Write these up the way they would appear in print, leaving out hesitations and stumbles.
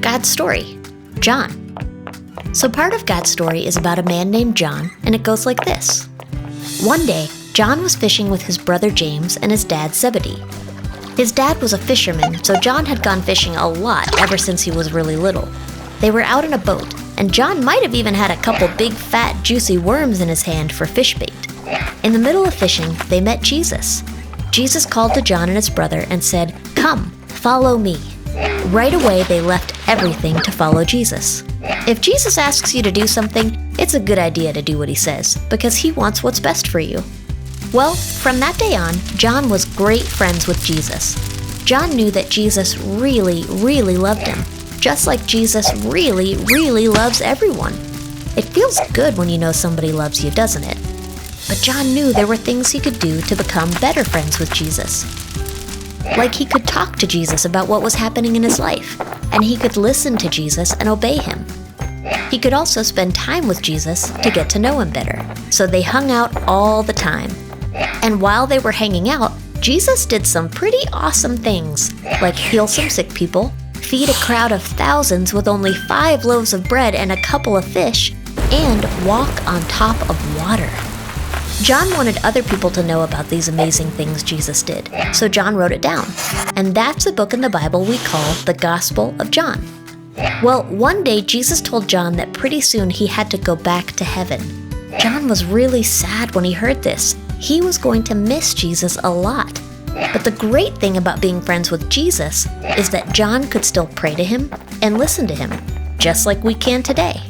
God's story, John. So part of God's story is about a man named John, and it goes like this. One day, John was fishing with his brother James and his dad Zebedee. His dad was a fisherman, so John had gone fishing a lot ever since he was really little. They were out in a boat, and John might have even had a couple big, fat, juicy worms in his hand for fish bait. In the middle of fishing, they met Jesus. Jesus called to John and his brother and said, "Come, follow me." Right away, they left everything to follow Jesus. If Jesus asks you to do something, it's a good idea to do what he says, because he wants what's best for you. Well, from that day on, John was great friends with Jesus. John knew that Jesus really, really loved him, just like Jesus really, really loves everyone. It feels good when you know somebody loves you, doesn't it? But John knew there were things he could do to become better friends with Jesus. Like he could talk to Jesus about what was happening in his life, and he could listen to Jesus and obey him. He could also spend time with Jesus to get to know him better, so they hung out all the time. And while they were hanging out, Jesus did some pretty awesome things, like heal some sick people, feed a crowd of thousands with only 5 loaves of bread and a couple of fish, and walk on top of water. John wanted other people to know about these amazing things Jesus did, so John wrote it down. And that's a book in the Bible we call the Gospel of John. Well, one day Jesus told John that pretty soon he had to go back to heaven. John was really sad when he heard this. He was going to miss Jesus a lot. But the great thing about being friends with Jesus is that John could still pray to him and listen to him, just like we can today.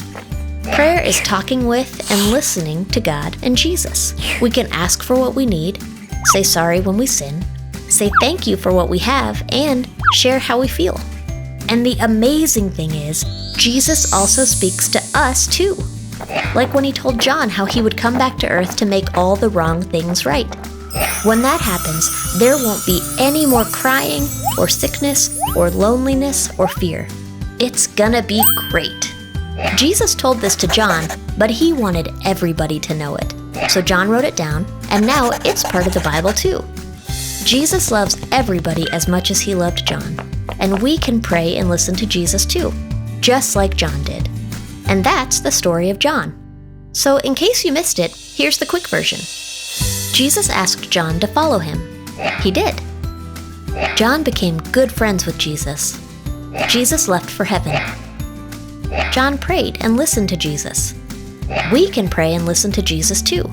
Prayer is talking with and listening to God and Jesus. We can ask for what we need, say sorry when we sin, say thank you for what we have, and share how we feel. And the amazing thing is, Jesus also speaks to us too. Like when he told John how he would come back to earth to make all the wrong things right. When that happens, there won't be any more crying or sickness or loneliness or fear. It's gonna be great. Jesus told this to John, but he wanted everybody to know it. So John wrote it down, and now it's part of the Bible too. Jesus loves everybody as much as he loved John. And we can pray and listen to Jesus too, just like John did. And that's the story of John. So in case you missed it, here's the quick version. Jesus asked John to follow him. He did. John became good friends with Jesus. Jesus left for heaven. John prayed and listened to Jesus. We can pray and listen to Jesus too.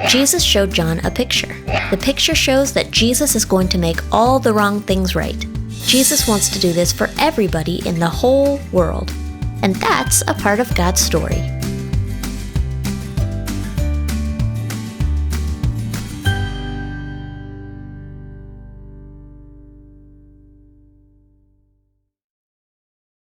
Jesus showed John a picture. The picture shows that Jesus is going to make all the wrong things right. Jesus wants to do this for everybody in the whole world. And that's a part of God's story.